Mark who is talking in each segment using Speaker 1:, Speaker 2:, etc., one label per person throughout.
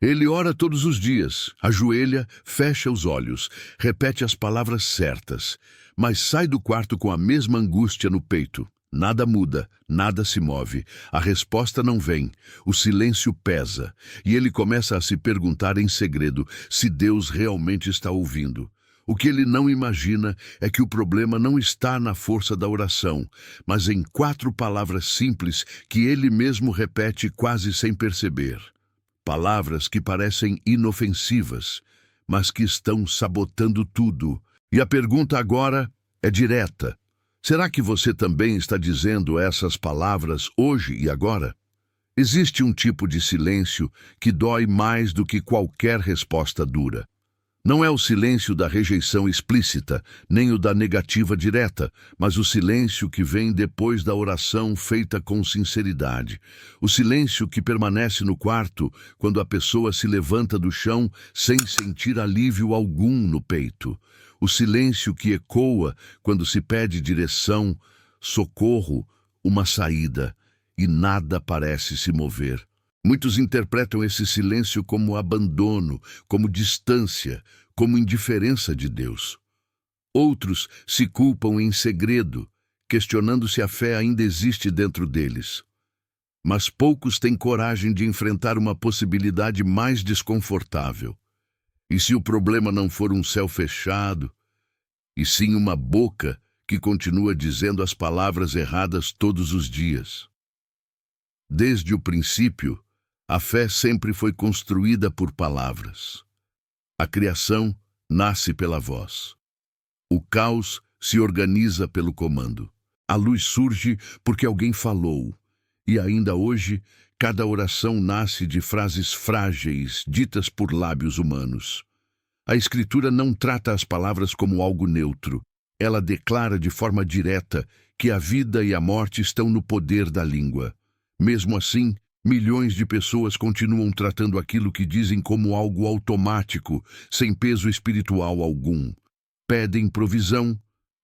Speaker 1: Ele ora todos os dias, ajoelha, fecha os olhos, repete as palavras certas, mas sai do quarto com a mesma angústia no peito. Nada muda, nada se move, a resposta não vem, o silêncio pesa, e ele começa a se perguntar em segredo se Deus realmente está ouvindo. O que ele não imagina é que o problema não está na força da oração, mas em 4 palavras simples que ele mesmo repete quase sem perceber. Palavras que parecem inofensivas, mas que estão sabotando tudo. E a pergunta agora é direta. Será que você também está dizendo essas palavras hoje e agora? Existe um tipo de silêncio que dói mais do que qualquer resposta dura. Não é o silêncio da rejeição explícita, nem o da negativa direta, mas o silêncio que vem depois da oração feita com sinceridade. O silêncio que permanece no quarto quando a pessoa se levanta do chão sem sentir alívio algum no peito. O silêncio que ecoa quando se pede direção, socorro, uma saída, e nada parece se mover. Muitos interpretam esse silêncio como abandono, como distância, como indiferença de Deus. Outros se culpam em segredo, questionando se a fé ainda existe dentro deles. Mas poucos têm coragem de enfrentar uma possibilidade mais desconfortável. E se o problema não for um céu fechado, e sim uma boca que continua dizendo as palavras erradas todos os dias? Desde o princípio, a fé sempre foi construída por palavras. A criação nasce pela voz. O caos se organiza pelo comando. A luz surge porque alguém falou. E ainda hoje, cada oração nasce de frases frágeis, ditas por lábios humanos. A Escritura não trata as palavras como algo neutro. Ela declara de forma direta que a vida e a morte estão no poder da língua. Mesmo assim, milhões de pessoas continuam tratando aquilo que dizem como algo automático, sem peso espiritual algum. Pedem provisão,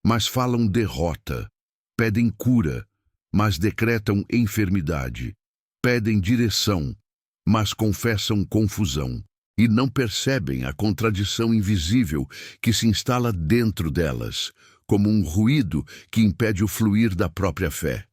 Speaker 1: mas falam derrota. Pedem cura, mas decretam enfermidade. Pedem direção, mas confessam confusão. E não percebem a contradição invisível que se instala dentro delas, como um ruído que impede o fluir da própria fé.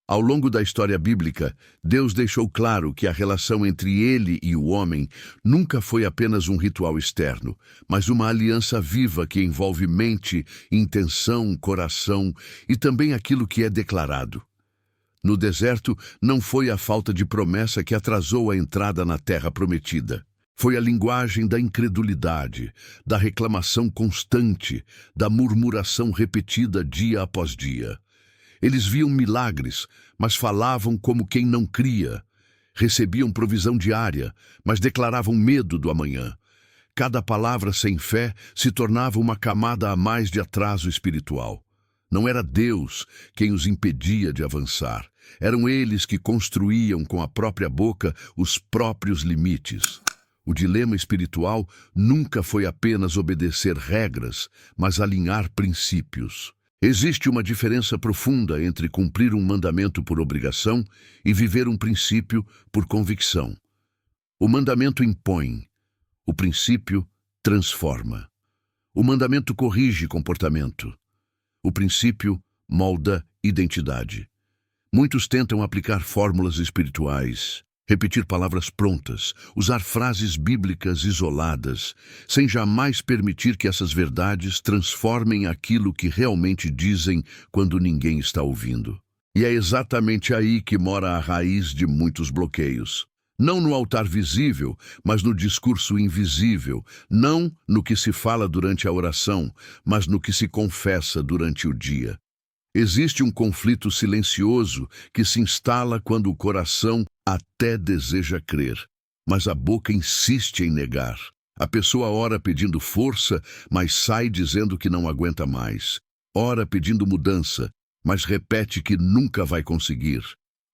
Speaker 1: Ao longo da história bíblica, Deus deixou claro que a relação entre ele e o homem nunca foi apenas um ritual externo, mas uma aliança viva que envolve mente, intenção, coração e também aquilo que é declarado. No deserto, não foi a falta de promessa que atrasou a entrada na terra prometida. Foi a linguagem da incredulidade, da reclamação constante, da murmuração repetida dia após dia. Eles viam milagres, mas falavam como quem não cria. Recebiam provisão diária, mas declaravam medo do amanhã. Cada palavra sem fé se tornava uma camada a mais de atraso espiritual. Não era Deus quem os impedia de avançar. Eram eles que construíam com a própria boca os próprios limites. O dilema espiritual nunca foi apenas obedecer regras, mas alinhar princípios. Existe uma diferença profunda entre cumprir um mandamento por obrigação e viver um princípio por convicção. O mandamento impõe, o princípio transforma. O mandamento corrige comportamento. O princípio molda identidade. Muitos tentam aplicar fórmulas espirituais, repetir palavras prontas, usar frases bíblicas isoladas, sem jamais permitir que essas verdades transformem aquilo que realmente dizem quando ninguém está ouvindo. E é exatamente aí que mora a raiz de muitos bloqueios. Não no altar visível, mas no discurso invisível. Não no que se fala durante a oração, mas no que se confessa durante o dia. Existe um conflito silencioso que se instala quando o coração até deseja crer, mas a boca insiste em negar. A pessoa ora pedindo força, mas sai dizendo que não aguenta mais. Ora pedindo mudança, mas repete que nunca vai conseguir.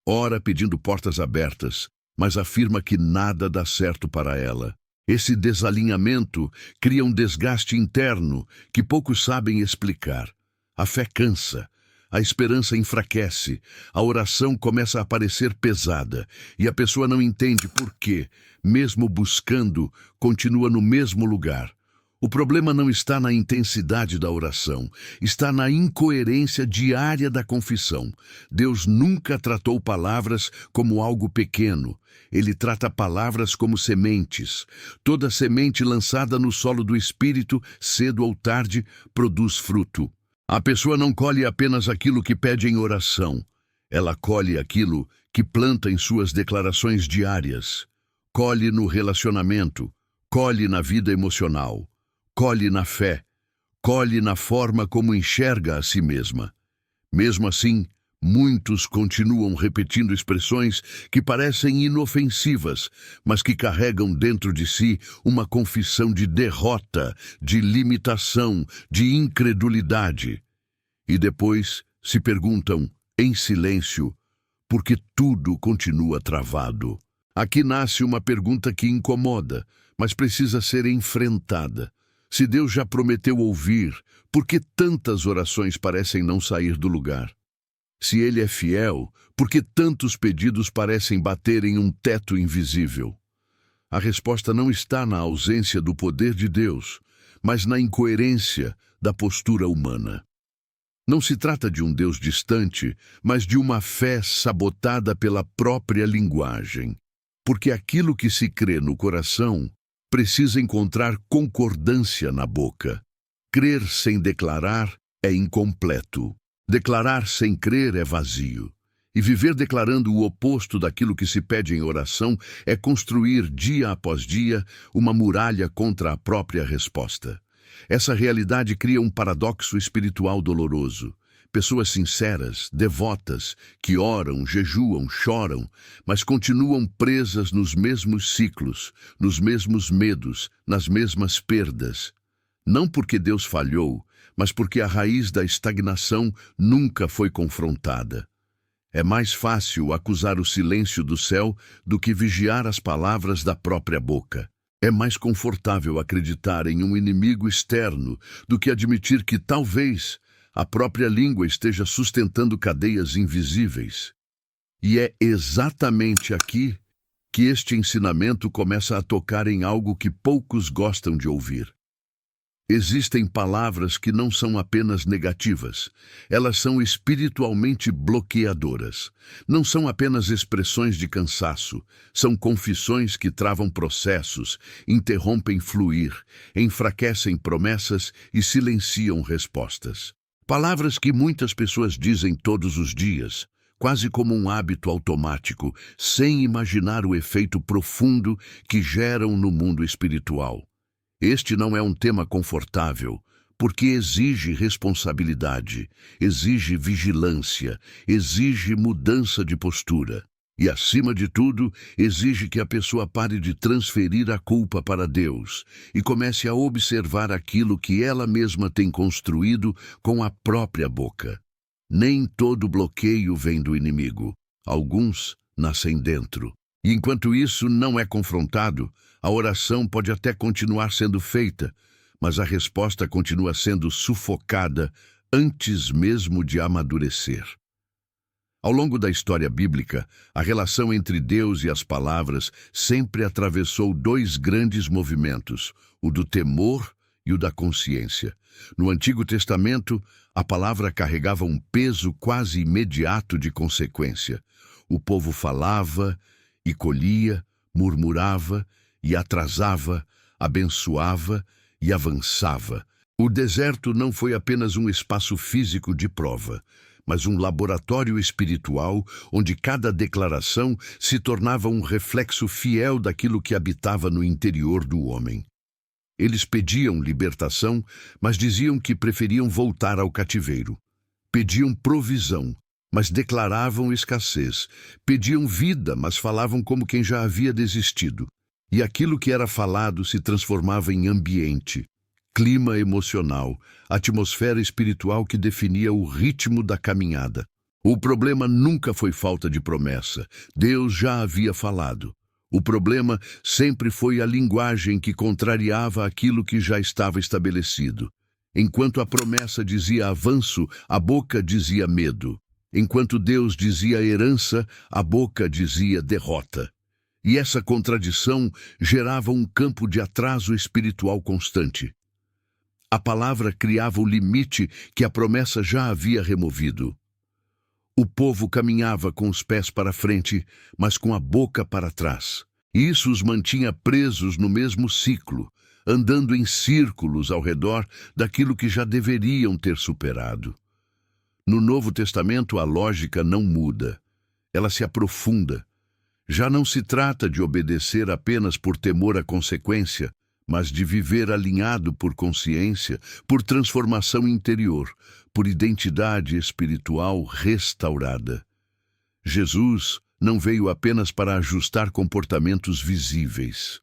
Speaker 1: Ora pedindo portas abertas, mas afirma que nada dá certo para ela. Esse desalinhamento cria um desgaste interno que poucos sabem explicar. A fé cansa, a esperança enfraquece, a oração começa a parecer pesada e a pessoa não entende por quê, mesmo buscando, continua no mesmo lugar. O problema não está na intensidade da oração, está na incoerência diária da confissão. Deus nunca tratou palavras como algo pequeno. Ele trata palavras como sementes. Toda semente lançada no solo do Espírito, cedo ou tarde, produz fruto. A pessoa não colhe apenas aquilo que pede em oração. Ela colhe aquilo que planta em suas declarações diárias. Colhe no relacionamento, colhe na vida emocional. Colhe na fé, colhe na forma como enxerga a si mesma. Mesmo assim, muitos continuam repetindo expressões que parecem inofensivas, mas que carregam dentro de si uma confissão de derrota, de limitação, de incredulidade. E depois se perguntam, em silêncio, por que tudo continua travado. Aqui nasce uma pergunta que incomoda, mas precisa ser enfrentada. Se Deus já prometeu ouvir, por que tantas orações parecem não sair do lugar? Se Ele é fiel, por que tantos pedidos parecem bater em um teto invisível? A resposta não está na ausência do poder de Deus, mas na incoerência da postura humana. Não se trata de um Deus distante, mas de uma fé sabotada pela própria linguagem. Porque aquilo que se crê no coração precisa encontrar concordância na boca. Crer sem declarar é incompleto. Declarar sem crer é vazio. E viver declarando o oposto daquilo que se pede em oração é construir dia após dia uma muralha contra a própria resposta. Essa realidade cria um paradoxo espiritual doloroso. Pessoas sinceras, devotas, que oram, jejuam, choram, mas continuam presas nos mesmos ciclos, nos mesmos medos, nas mesmas perdas. Não porque Deus falhou, mas porque a raiz da estagnação nunca foi confrontada. É mais fácil acusar o silêncio do céu do que vigiar as palavras da própria boca. É mais confortável acreditar em um inimigo externo do que admitir que talvez a própria língua esteja sustentando cadeias invisíveis. E é exatamente aqui que este ensinamento começa a tocar em algo que poucos gostam de ouvir. Existem palavras que não são apenas negativas, elas são espiritualmente bloqueadoras. Não são apenas expressões de cansaço, são confissões que travam processos, interrompem fluir, enfraquecem promessas e silenciam respostas. Palavras que muitas pessoas dizem todos os dias, quase como um hábito automático, sem imaginar o efeito profundo que geram no mundo espiritual. Este não é um tema confortável, porque exige responsabilidade, exige vigilância, exige mudança de postura. E, acima de tudo, exige que a pessoa pare de transferir a culpa para Deus e comece a observar aquilo que ela mesma tem construído com a própria boca. Nem todo bloqueio vem do inimigo. Alguns nascem dentro. E enquanto isso não é confrontado, a oração pode até continuar sendo feita, mas a resposta continua sendo sufocada antes mesmo de amadurecer. Ao longo da história bíblica, a relação entre Deus e as palavras sempre atravessou dois grandes movimentos, o do temor e o da consciência. No Antigo Testamento, a palavra carregava um peso quase imediato de consequência. O povo falava e colhia, murmurava e atrasava, abençoava e avançava. O deserto não foi apenas um espaço físico de prova, mas um laboratório espiritual onde cada declaração se tornava um reflexo fiel daquilo que habitava no interior do homem. Eles pediam libertação, mas diziam que preferiam voltar ao cativeiro. Pediam provisão, mas declaravam escassez. Pediam vida, mas falavam como quem já havia desistido. E aquilo que era falado se transformava em ambiente, clima emocional, atmosfera espiritual que definia o ritmo da caminhada. O problema nunca foi falta de promessa. Deus já havia falado. O problema sempre foi a linguagem que contrariava aquilo que já estava estabelecido. Enquanto a promessa dizia avanço, a boca dizia medo. Enquanto Deus dizia herança, a boca dizia derrota. E essa contradição gerava um campo de atraso espiritual constante. A palavra criava o limite que a promessa já havia removido. O povo caminhava com os pés para frente, mas com a boca para trás. E isso os mantinha presos no mesmo ciclo, andando em círculos ao redor daquilo que já deveriam ter superado. No Novo Testamento, a lógica não muda. Ela se aprofunda. Já não se trata de obedecer apenas por temor à consequência, mas de viver alinhado por consciência, por transformação interior, por identidade espiritual restaurada. Jesus não veio apenas para ajustar comportamentos visíveis.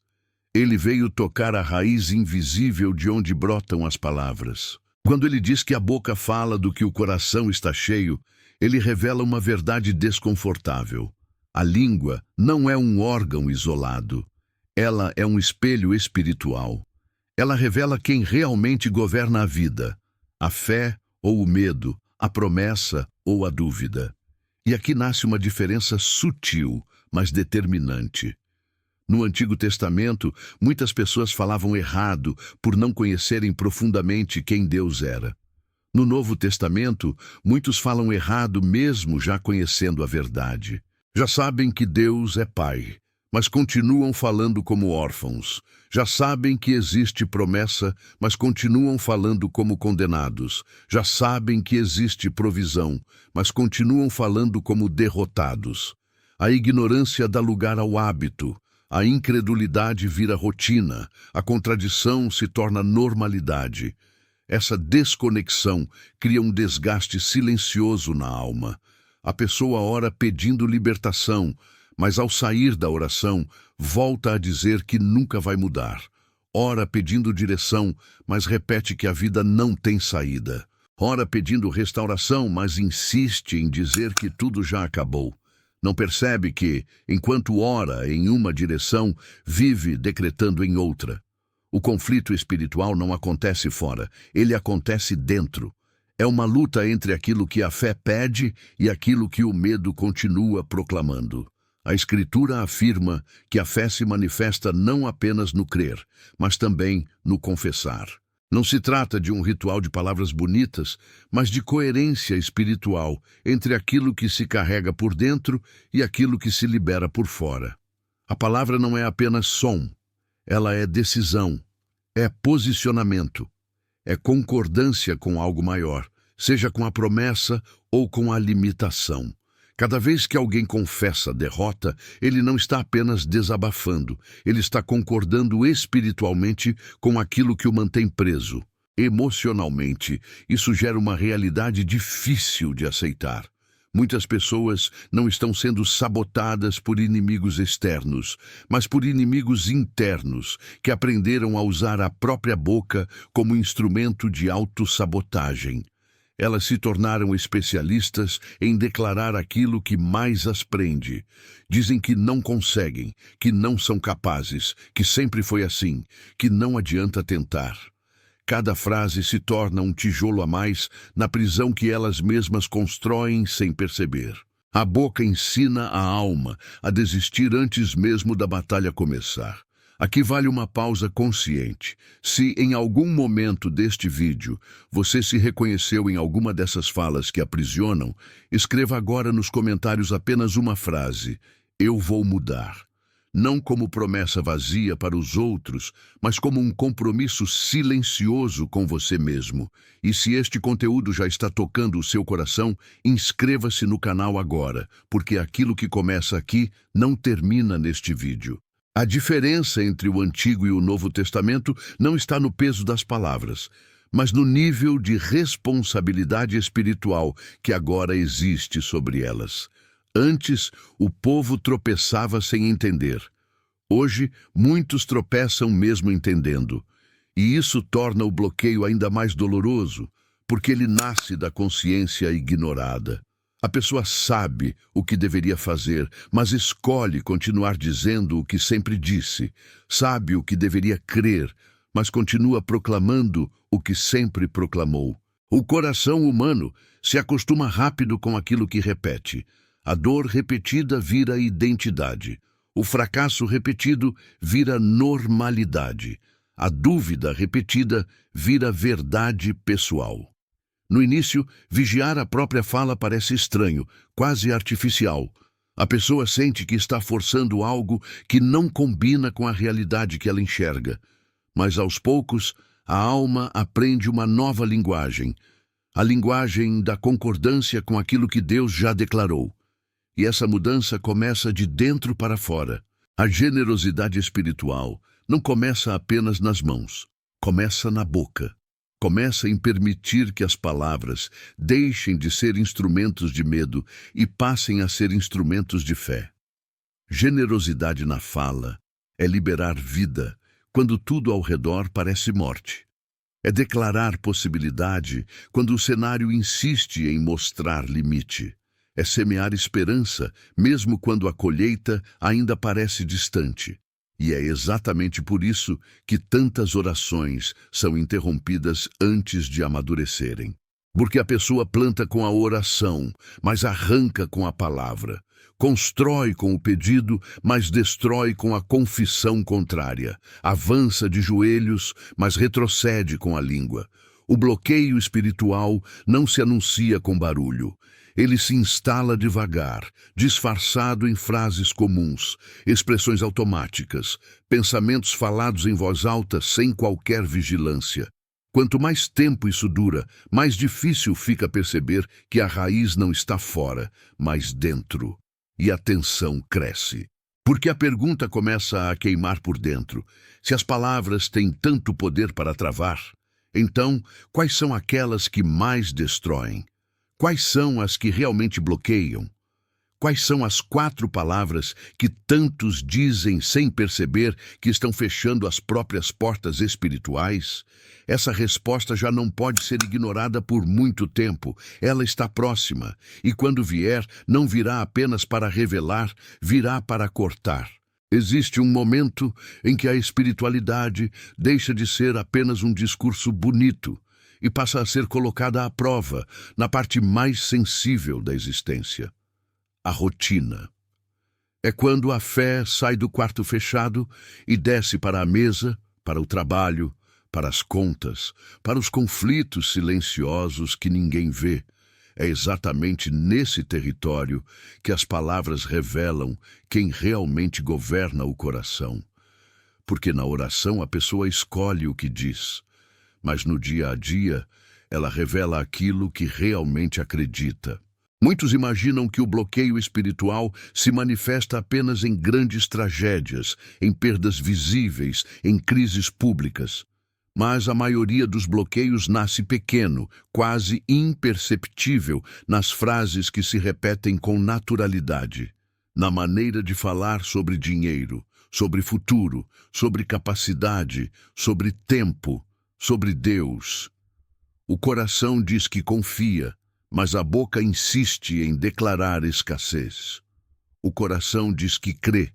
Speaker 1: Ele veio tocar a raiz invisível de onde brotam as palavras. Quando ele diz que a boca fala do que o coração está cheio, ele revela uma verdade desconfortável. A língua não é um órgão isolado. Ela é um espelho espiritual. Ela revela quem realmente governa a vida, a fé ou o medo, a promessa ou a dúvida. E aqui nasce uma diferença sutil, mas determinante. No Antigo Testamento, muitas pessoas falavam errado por não conhecerem profundamente quem Deus era. No Novo Testamento, muitos falam errado mesmo já conhecendo a verdade. Já sabem que Deus é Pai, mas continuam falando como órfãos. Já sabem que existe promessa, mas continuam falando como condenados. Já sabem que existe provisão, mas continuam falando como derrotados. A ignorância dá lugar ao hábito. A incredulidade vira rotina. A contradição se torna normalidade. Essa desconexão cria um desgaste silencioso na alma. A pessoa ora pedindo libertação, mas ao sair da oração, volta a dizer que nunca vai mudar. Ora pedindo direção, mas repete que a vida não tem saída. Ora pedindo restauração, mas insiste em dizer que tudo já acabou. Não percebe que, enquanto ora em uma direção, vive decretando em outra. O conflito espiritual não acontece fora, ele acontece dentro. É uma luta entre aquilo que a fé pede e aquilo que o medo continua proclamando. A Escritura afirma que a fé se manifesta não apenas no crer, mas também no confessar. Não se trata de um ritual de palavras bonitas, mas de coerência espiritual entre aquilo que se carrega por dentro e aquilo que se libera por fora. A palavra não é apenas som, ela é decisão, é posicionamento, é concordância com algo maior, seja com a promessa ou com a limitação. Cada vez que alguém confessa a derrota, ele não está apenas desabafando, ele está concordando espiritualmente com aquilo que o mantém preso. Emocionalmente, isso gera uma realidade difícil de aceitar. Muitas pessoas não estão sendo sabotadas por inimigos externos, mas por inimigos internos, que aprenderam a usar a própria boca como instrumento de autossabotagem. Elas se tornaram especialistas em declarar aquilo que mais as prende. Dizem que não conseguem, que não são capazes, que sempre foi assim, que não adianta tentar. Cada frase se torna um tijolo a mais na prisão que elas mesmas constroem sem perceber. A boca ensina a alma a desistir antes mesmo da batalha começar. Aqui vale uma pausa consciente. Se em algum momento deste vídeo você se reconheceu em alguma dessas falas que aprisionam, escreva agora nos comentários apenas uma frase: eu vou mudar. Não como promessa vazia para os outros, mas como um compromisso silencioso com você mesmo. E se este conteúdo já está tocando o seu coração, inscreva-se no canal agora, porque aquilo que começa aqui não termina neste vídeo. A diferença entre o Antigo e o Novo Testamento não está no peso das palavras, mas no nível de responsabilidade espiritual que agora existe sobre elas. Antes, o povo tropeçava sem entender. Hoje, muitos tropeçam mesmo entendendo. E isso torna o bloqueio ainda mais doloroso, porque ele nasce da consciência ignorada. A pessoa sabe o que deveria fazer, mas escolhe continuar dizendo o que sempre disse. Sabe o que deveria crer, mas continua proclamando o que sempre proclamou. O coração humano se acostuma rápido com aquilo que repete. A dor repetida vira identidade. O fracasso repetido vira normalidade. A dúvida repetida vira verdade pessoal. No início, vigiar a própria fala parece estranho, quase artificial. A pessoa sente que está forçando algo que não combina com a realidade que ela enxerga. Mas aos poucos, a alma aprende uma nova linguagem, a linguagem da concordância com aquilo que Deus já declarou. E essa mudança começa de dentro para fora. A generosidade espiritual não começa apenas nas mãos, começa na boca. Começa em permitir que as palavras deixem de ser instrumentos de medo e passem a ser instrumentos de fé. Generosidade na fala é liberar vida quando tudo ao redor parece morte. É declarar possibilidade quando o cenário insiste em mostrar limite. É semear esperança mesmo quando a colheita ainda parece distante. E é exatamente por isso que tantas orações são interrompidas antes de amadurecerem. Porque a pessoa planta com a oração, mas arranca com a palavra. Constrói com o pedido, mas destrói com a confissão contrária. Avança de joelhos, mas retrocede com a língua. O bloqueio espiritual não se anuncia com barulho. Ele se instala devagar, disfarçado em frases comuns, expressões automáticas, pensamentos falados em voz alta sem qualquer vigilância. Quanto mais tempo isso dura, mais difícil fica perceber que a raiz não está fora, mas dentro. E a tensão cresce. Porque a pergunta começa a queimar por dentro. Se as palavras têm tanto poder para travar, então quais são aquelas que mais destroem? Quais são as que realmente bloqueiam? Quais são as 4 palavras que tantos dizem sem perceber que estão fechando as próprias portas espirituais? Essa resposta já não pode ser ignorada por muito tempo. Ela está próxima, e quando vier, não virá apenas para revelar, virá para cortar. Existe um momento em que a espiritualidade deixa de ser apenas um discurso bonito e passa a ser colocada à prova na parte mais sensível da existência. A rotina. É quando a fé sai do quarto fechado e desce para a mesa, para o trabalho, para as contas, para os conflitos silenciosos que ninguém vê. É exatamente nesse território que as palavras revelam quem realmente governa o coração. Porque na oração a pessoa escolhe o que diz, mas no dia a dia ela revela aquilo que realmente acredita. Muitos imaginam que o bloqueio espiritual se manifesta apenas em grandes tragédias, em perdas visíveis, em crises públicas. Mas a maioria dos bloqueios nasce pequeno, quase imperceptível, nas frases que se repetem com naturalidade. Na maneira de falar sobre dinheiro, sobre futuro, sobre capacidade, sobre tempo, sobre Deus. O coração diz que confia, mas a boca insiste em declarar escassez. O coração diz que crê,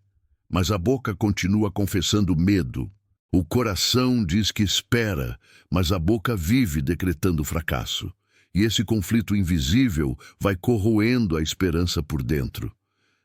Speaker 1: mas a boca continua confessando medo. O coração diz que espera, mas a boca vive decretando fracasso. E esse conflito invisível vai corroendo a esperança por dentro.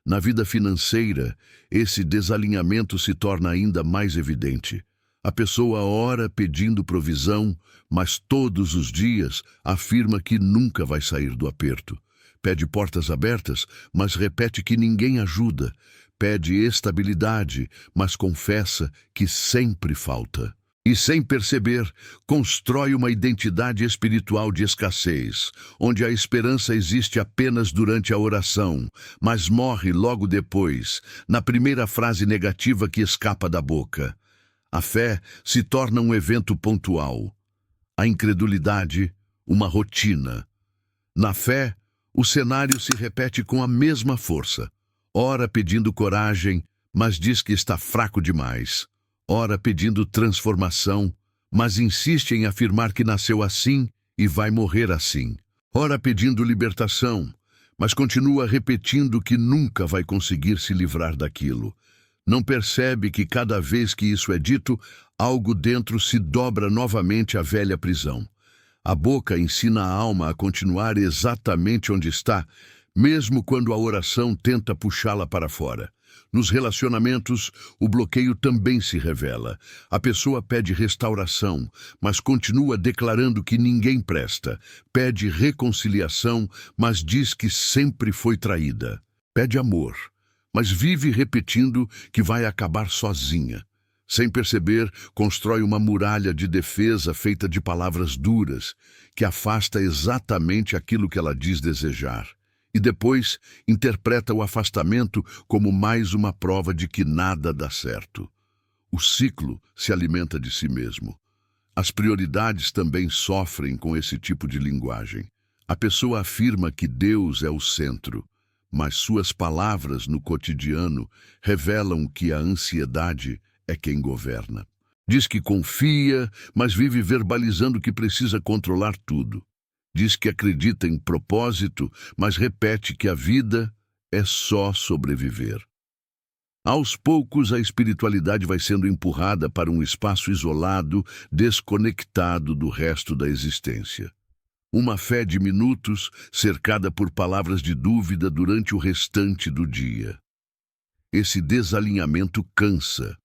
Speaker 1: Na vida financeira, esse desalinhamento se torna ainda mais evidente. A pessoa ora pedindo provisão, mas todos os dias afirma que nunca vai sair do aperto. Pede portas abertas, mas repete que ninguém ajuda. Pede estabilidade, mas confessa que sempre falta. E sem perceber, constrói uma identidade espiritual de escassez, onde a esperança existe apenas durante a oração, mas morre logo depois, na primeira frase negativa que escapa da boca. A fé se torna um evento pontual. A incredulidade, uma rotina. Na fé, o cenário se repete com a mesma força. Ora pedindo coragem, mas diz que está fraco demais. Ora pedindo transformação, mas insiste em afirmar que nasceu assim e vai morrer assim. Ora pedindo libertação, mas continua repetindo que nunca vai conseguir se livrar daquilo. Não percebe que cada vez que isso é dito, algo dentro se dobra novamente à velha prisão. A boca ensina a alma a continuar exatamente onde está, mesmo quando a oração tenta puxá-la para fora. Nos relacionamentos, o bloqueio também se revela. A pessoa pede restauração, mas continua declarando que ninguém presta. Pede reconciliação, mas diz que sempre foi traída. Pede amor, mas vive repetindo que vai acabar sozinha. Sem perceber, constrói uma muralha de defesa feita de palavras duras, que afasta exatamente aquilo que ela diz desejar. E depois interpreta o afastamento como mais uma prova de que nada dá certo. O ciclo se alimenta de si mesmo. As prioridades também sofrem com esse tipo de linguagem. A pessoa afirma que Deus é o centro, mas suas palavras no cotidiano revelam que a ansiedade é quem governa. Diz que confia, mas vive verbalizando que precisa controlar tudo. Diz que acredita em propósito, mas repete que a vida é só sobreviver. Aos poucos, a espiritualidade vai sendo empurrada para um espaço isolado, desconectado do resto da existência. Uma fé de minutos, cercada por palavras de dúvida durante o restante do dia. Esse desalinhamento cansa.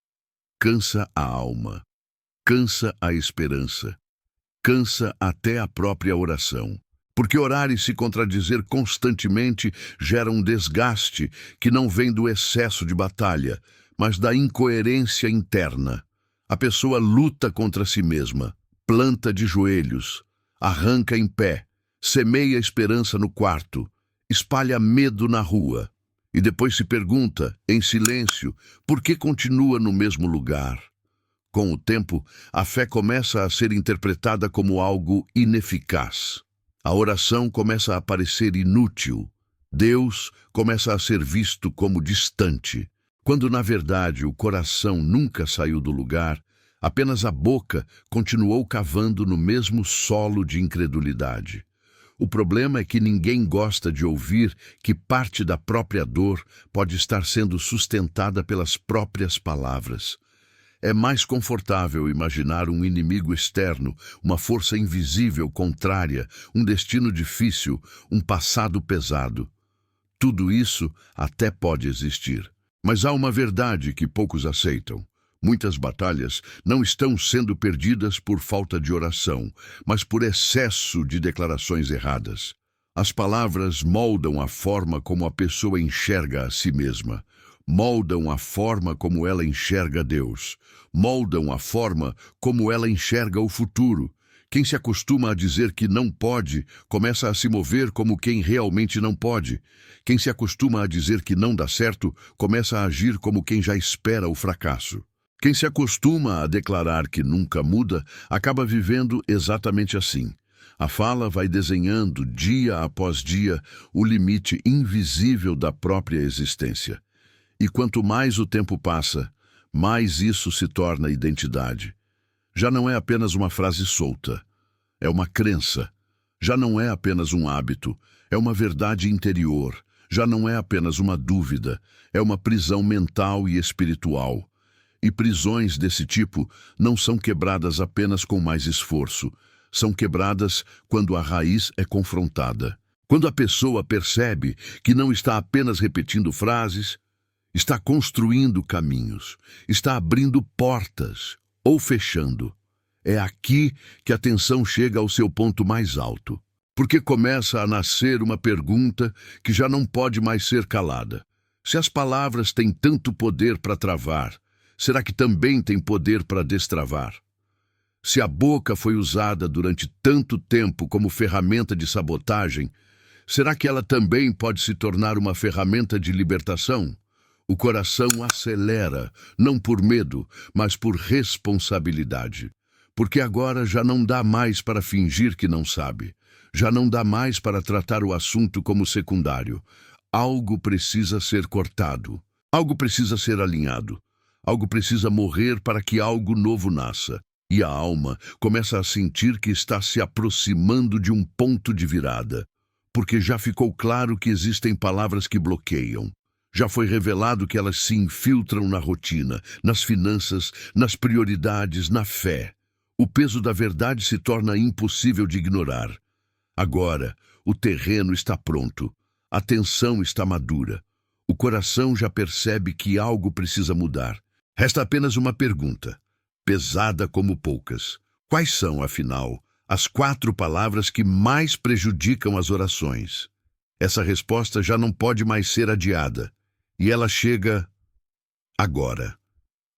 Speaker 1: Cansa a alma. Cansa a esperança. Cansa até a própria oração. Porque orar e se contradizer constantemente gera um desgaste que não vem do excesso de batalha, mas da incoerência interna. A pessoa luta contra si mesma, planta de joelhos, arranca em pé, semeia esperança no quarto, espalha medo na rua e depois se pergunta, em silêncio, por que continua no mesmo lugar. Com o tempo, a fé começa a ser interpretada como algo ineficaz. A oração começa a parecer inútil. Deus começa a ser visto como distante, quando na verdade o coração nunca saiu do lugar, apenas a boca continuou cavando no mesmo solo de incredulidade. O problema é que ninguém gosta de ouvir que parte da própria dor pode estar sendo sustentada pelas próprias palavras. É mais confortável imaginar um inimigo externo, uma força invisível contrária, um destino difícil, um passado pesado. Tudo isso até pode existir. Mas há uma verdade que poucos aceitam. Muitas batalhas não estão sendo perdidas por falta de oração, mas por excesso de declarações erradas. As palavras moldam a forma como a pessoa enxerga a si mesma. Moldam a forma como ela enxerga Deus. Moldam a forma como ela enxerga o futuro. Quem se acostuma a dizer que não pode, começa a se mover como quem realmente não pode. Quem se acostuma a dizer que não dá certo, começa a agir como quem já espera o fracasso. Quem se acostuma a declarar que nunca muda, acaba vivendo exatamente assim. A fala vai desenhando, dia após dia, o limite invisível da própria existência. E quanto mais o tempo passa, mais isso se torna identidade. Já não é apenas uma frase solta, é uma crença. Já não é apenas um hábito, é uma verdade interior. Já não é apenas uma dúvida, é uma prisão mental e espiritual. E prisões desse tipo não são quebradas apenas com mais esforço, são quebradas quando a raiz é confrontada. Quando a pessoa percebe que não está apenas repetindo frases, está construindo caminhos, está abrindo portas ou fechando. É aqui que a tensão chega ao seu ponto mais alto, porque começa a nascer uma pergunta que já não pode mais ser calada. Se as palavras têm tanto poder para travar, será que também tem poder para destravar? Se a boca foi usada durante tanto tempo como ferramenta de sabotagem, será que ela também pode se tornar uma ferramenta de libertação? O coração acelera, não por medo, mas por responsabilidade. Porque agora já não dá mais para fingir que não sabe. Já não dá mais para tratar o assunto como secundário. Algo precisa ser cortado. Algo precisa ser alinhado. Algo precisa morrer para que algo novo nasça. E a alma começa a sentir que está se aproximando de um ponto de virada. Porque já ficou claro que existem palavras que bloqueiam. Já foi revelado que elas se infiltram na rotina, nas finanças, nas prioridades, na fé. O peso da verdade se torna impossível de ignorar. Agora, o terreno está pronto. A tensão está madura. O coração já percebe que algo precisa mudar. Resta apenas uma pergunta, pesada como poucas. Quais são, afinal, as 4 palavras que mais prejudicam as orações? Essa resposta já não pode mais ser adiada. E ela chega agora.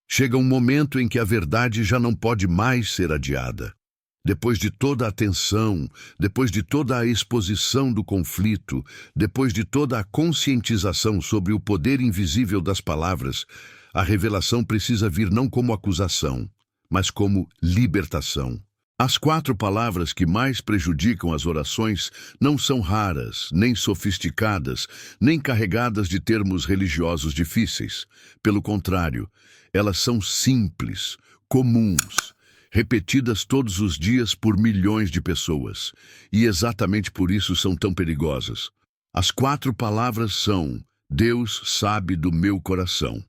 Speaker 1: Chega um momento em que a verdade já não pode mais ser adiada. Depois de toda a tensão, depois de toda a exposição do conflito, depois de toda a conscientização sobre o poder invisível das palavras, a revelação precisa vir não como acusação, mas como libertação. As 4 palavras que mais prejudicam as orações não são raras, nem sofisticadas, nem carregadas de termos religiosos difíceis. Pelo contrário, elas são simples, comuns, repetidas todos os dias por milhões de pessoas. E exatamente por isso são tão perigosas. As 4 palavras são: Deus sabe do meu coração.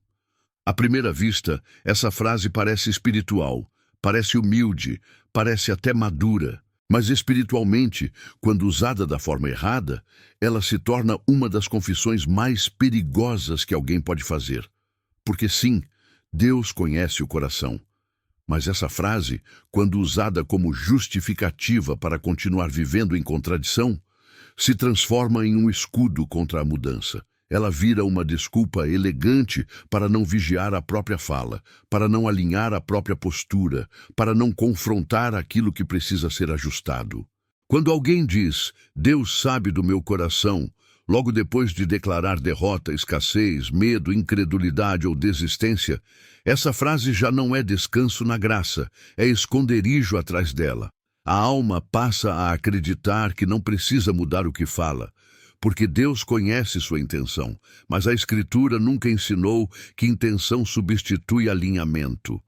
Speaker 1: À primeira vista, essa frase parece espiritual, parece humilde, parece até madura. Mas espiritualmente, quando usada da forma errada, ela se torna uma das confissões mais perigosas que alguém pode fazer. Porque sim, Deus conhece o coração. Mas essa frase, quando usada como justificativa para continuar vivendo em contradição, se transforma em um escudo contra a mudança. Ela vira uma desculpa elegante para não vigiar a própria fala, para não alinhar a própria postura, para não confrontar aquilo que precisa ser ajustado. Quando alguém diz, Deus sabe do meu coração, logo depois de declarar derrota, escassez, medo, incredulidade ou desistência, essa frase já não é descanso na graça, é esconderijo atrás dela. A alma passa a acreditar que não precisa mudar o que fala, porque Deus conhece sua intenção, mas a Escritura nunca ensinou que intenção substitui alinhamento.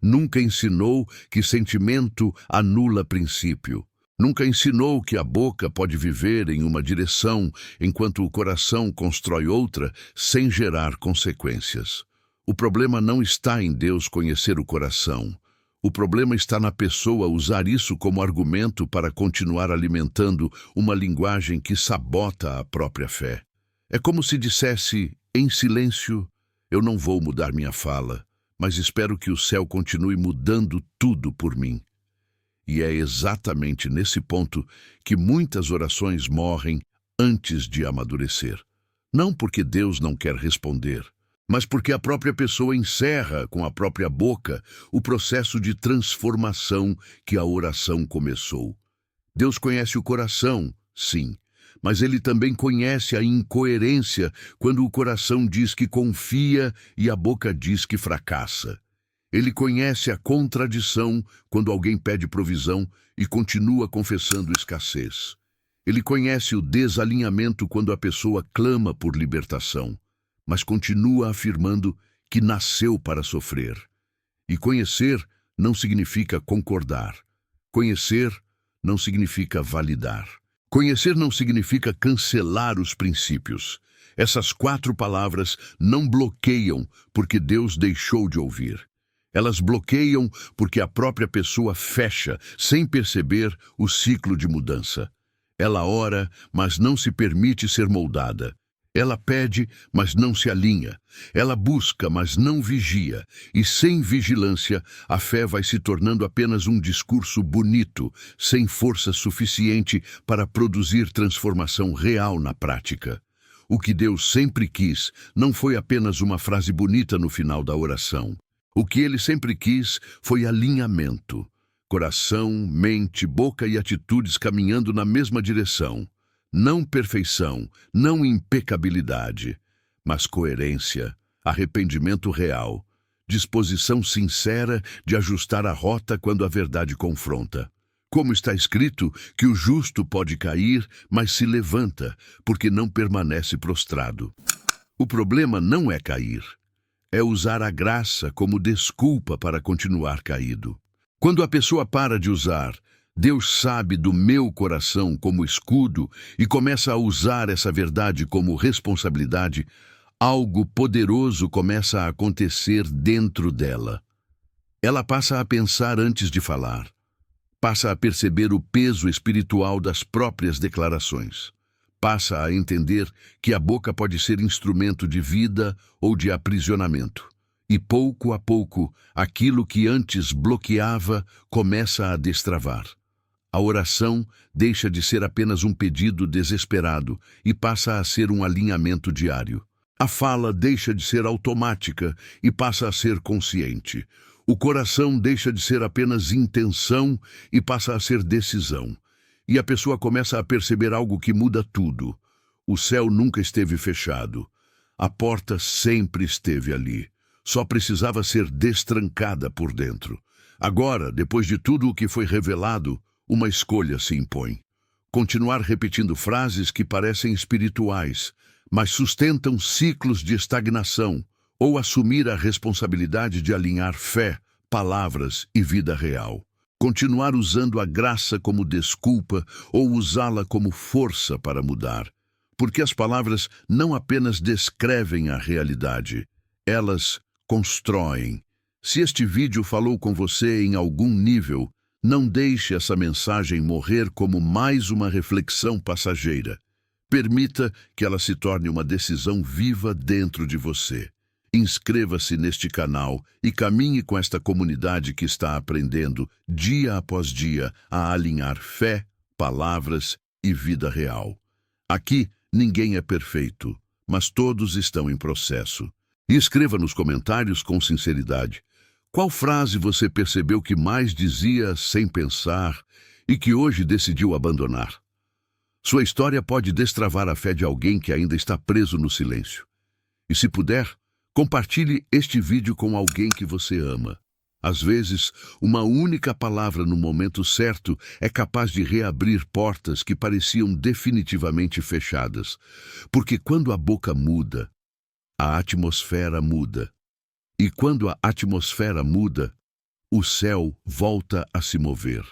Speaker 1: Nunca ensinou que sentimento anula princípio. Nunca ensinou que a boca pode viver em uma direção, enquanto o coração constrói outra, sem gerar consequências. O problema não está em Deus conhecer o coração. O problema está na pessoa usar isso como argumento para continuar alimentando uma linguagem que sabota a própria fé. É como se dissesse, em silêncio, eu não vou mudar minha fala, mas espero que o céu continue mudando tudo por mim. E é exatamente nesse ponto que muitas orações morrem antes de amadurecer. Não porque Deus não quer responder, mas porque a própria pessoa encerra com a própria boca o processo de transformação que a oração começou. Deus conhece o coração, sim, mas Ele também conhece a incoerência quando o coração diz que confia e a boca diz que fracassa. Ele conhece a contradição quando alguém pede provisão e continua confessando escassez. Ele conhece o desalinhamento quando a pessoa clama por libertação, mas continua afirmando que nasceu para sofrer. E conhecer não significa concordar. Conhecer não significa validar. Conhecer não significa cancelar os princípios. Essas 4 palavras não bloqueiam porque Deus deixou de ouvir. Elas bloqueiam porque a própria pessoa fecha, sem perceber, o ciclo de mudança. Ela ora, mas não se permite ser moldada. Ela pede, mas não se alinha. Ela busca, mas não vigia. E sem vigilância, a fé vai se tornando apenas um discurso bonito, sem força suficiente para produzir transformação real na prática. O que Deus sempre quis não foi apenas uma frase bonita no final da oração. O que Ele sempre quis foi alinhamento. Coração, mente, boca e atitudes caminhando na mesma direção. Não perfeição, não impecabilidade, mas coerência, arrependimento real, disposição sincera de ajustar a rota quando a verdade confronta. Como está escrito que o justo pode cair, mas se levanta, porque não permanece prostrado. O problema não é cair, é usar a graça como desculpa para continuar caído. Quando a pessoa para de usar Deus sabe do meu coração como escudo e começa a usar essa verdade como responsabilidade, algo poderoso começa a acontecer dentro dela. Ela passa a pensar antes de falar. Passa a perceber o peso espiritual das próprias declarações. Passa a entender que a boca pode ser instrumento de vida ou de aprisionamento. E pouco a pouco, aquilo que antes bloqueava começa a destravar. A oração deixa de ser apenas um pedido desesperado e passa a ser um alinhamento diário. A fala deixa de ser automática e passa a ser consciente. O coração deixa de ser apenas intenção e passa a ser decisão. E a pessoa começa a perceber algo que muda tudo. O céu nunca esteve fechado. A porta sempre esteve ali. Só precisava ser destrancada por dentro. Agora, depois de tudo o que foi revelado, uma escolha se impõe. Continuar repetindo frases que parecem espirituais, mas sustentam ciclos de estagnação, ou assumir a responsabilidade de alinhar fé, palavras e vida real. Continuar usando a graça como desculpa ou usá-la como força para mudar. Porque as palavras não apenas descrevem a realidade, elas constroem. Se este vídeo falou com você em algum nível, não deixe essa mensagem morrer como mais uma reflexão passageira. Permita que ela se torne uma decisão viva dentro de você. Inscreva-se neste canal e caminhe com esta comunidade que está aprendendo, dia após dia, a alinhar fé, palavras e vida real. Aqui, ninguém é perfeito, mas todos estão em processo. E escreva nos comentários com sinceridade. Qual frase você percebeu que mais dizia sem pensar e que hoje decidiu abandonar? Sua história pode destravar a fé de alguém que ainda está preso no silêncio. E se puder, compartilhe este vídeo com alguém que você ama. Às vezes, uma única palavra no momento certo é capaz de reabrir portas que pareciam definitivamente fechadas. Porque quando a boca muda, a atmosfera muda. E quando a atmosfera muda, o céu volta a se mover.